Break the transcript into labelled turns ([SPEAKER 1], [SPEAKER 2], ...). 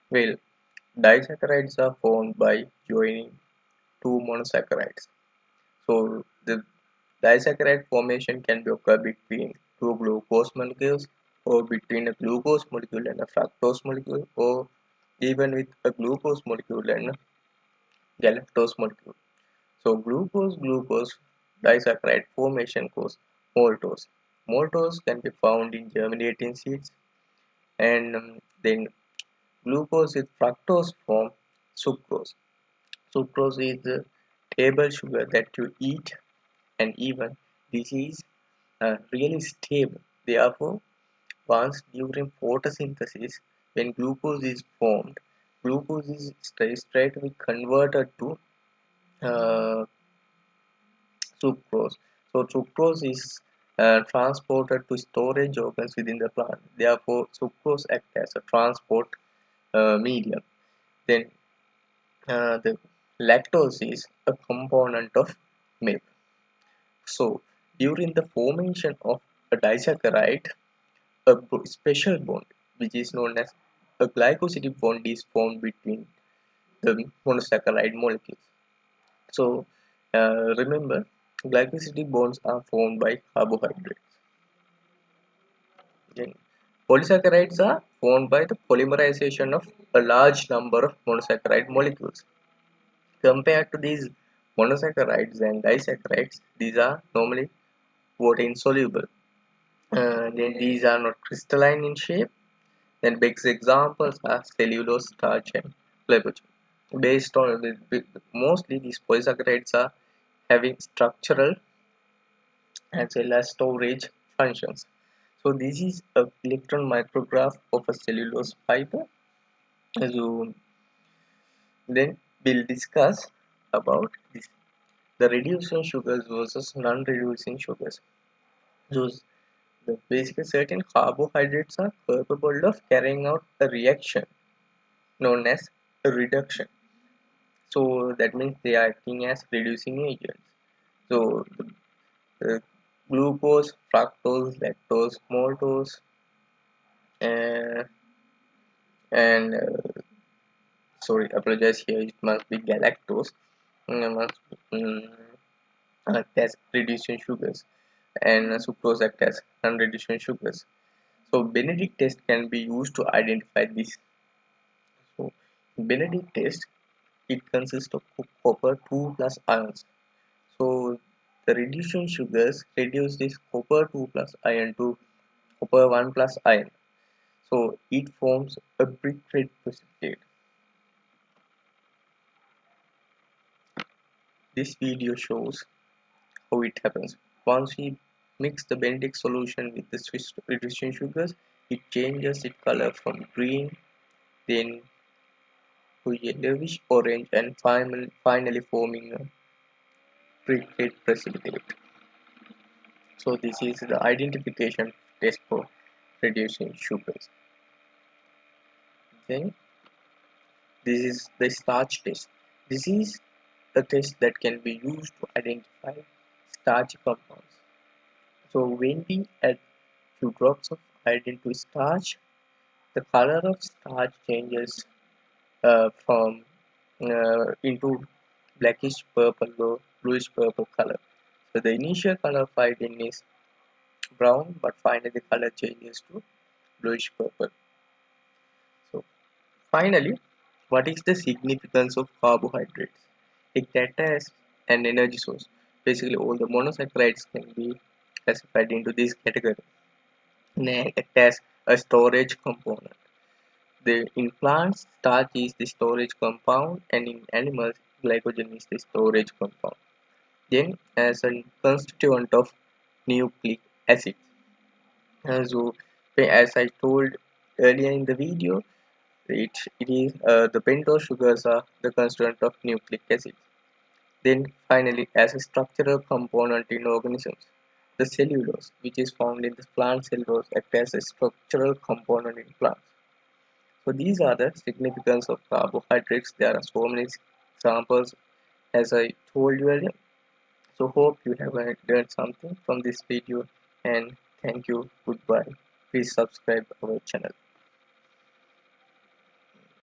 [SPEAKER 1] Well, disaccharides are formed by joining two monosaccharides. So the disaccharide formation can be occur between two glucose molecules, or between a glucose molecule and a fructose molecule, or even with a glucose molecule and a galactose molecule. So glucose disaccharide formation causes maltose. Maltose can be found in germinating seeds, and then glucose with fructose form sucrose. Sucrose is the table sugar that you eat, and even this is really stable. Therefore, once during photosynthesis, when glucose is formed, glucose is straightly converted to uh, sucrose. So sucrose is transported to storage organs within the plant. Therefore, sucrose acts as a transport medium. Then the lactose is a component of milk. So during the formation of a disaccharide, a special bond, which is known as a glycosidic bond, is formed between the monosaccharide molecules. So remember, glycosidic bonds are formed by carbohydrates. Then polysaccharides are formed by the polymerization of a large number of monosaccharide molecules. Compared to these monosaccharides and disaccharides, these are normally water insoluble. Then these are not crystalline in shape. Then big examples are cellulose, starch, and glycogen. Based on mostly these polysaccharides are having structural as well as storage functions. So this is a electron micrograph of a cellulose fiber. So then we'll discuss about this, the reducing sugars versus non-reducing sugars. So basically certain carbohydrates are capable of carrying out a reaction known as a reduction. So that means they are acting as reducing agents. So the glucose, fructose, lactose, maltose, uh, and sorry, apologize here. It must be galactose. Must act as reducing sugars, and sucrose act as non-reducing sugars. So Benedict test can be used to identify this. So Benedict test, it consists of copper 2 plus ions. So the reducing sugars reduce this copper 2 plus ion to copper 1 plus ion. So it forms a brick red precipitate. This video shows how it happens. Once we mix the Benedict solution with the Swiss reducing sugars, it changes its color from green then to yellowish orange, and finally forming a brick red precipitate. So this is the identification test for reducing sugars. Then this is the starch test. This is a test that can be used to identify starch compounds. So when we add few drops of iodine to starch, the color of starch changes from into blackish purple or bluish purple color. So the initial color of iodine is brown, but finally the color changes to bluish purple. So finally, what is the significance of carbohydrates? It acts as an energy source. Basically, all the monosaccharides can be classified into this category. They act as a storage component. In plants, starch is the storage compound, and in animals, glycogen is the storage compound. Then, as a constituent of nucleic acid. So, as I told earlier in the video, it is the pentose sugars are the constituent of nucleic acid. Then finally, as a structural component in organisms, the cellulose, which is found in the plant cellulose, acts as a structural component in plants. So these are the significance of carbohydrates. There are so many examples as I told you earlier. So hope you have learned something from this video, and thank you. Goodbye. Please subscribe our channel.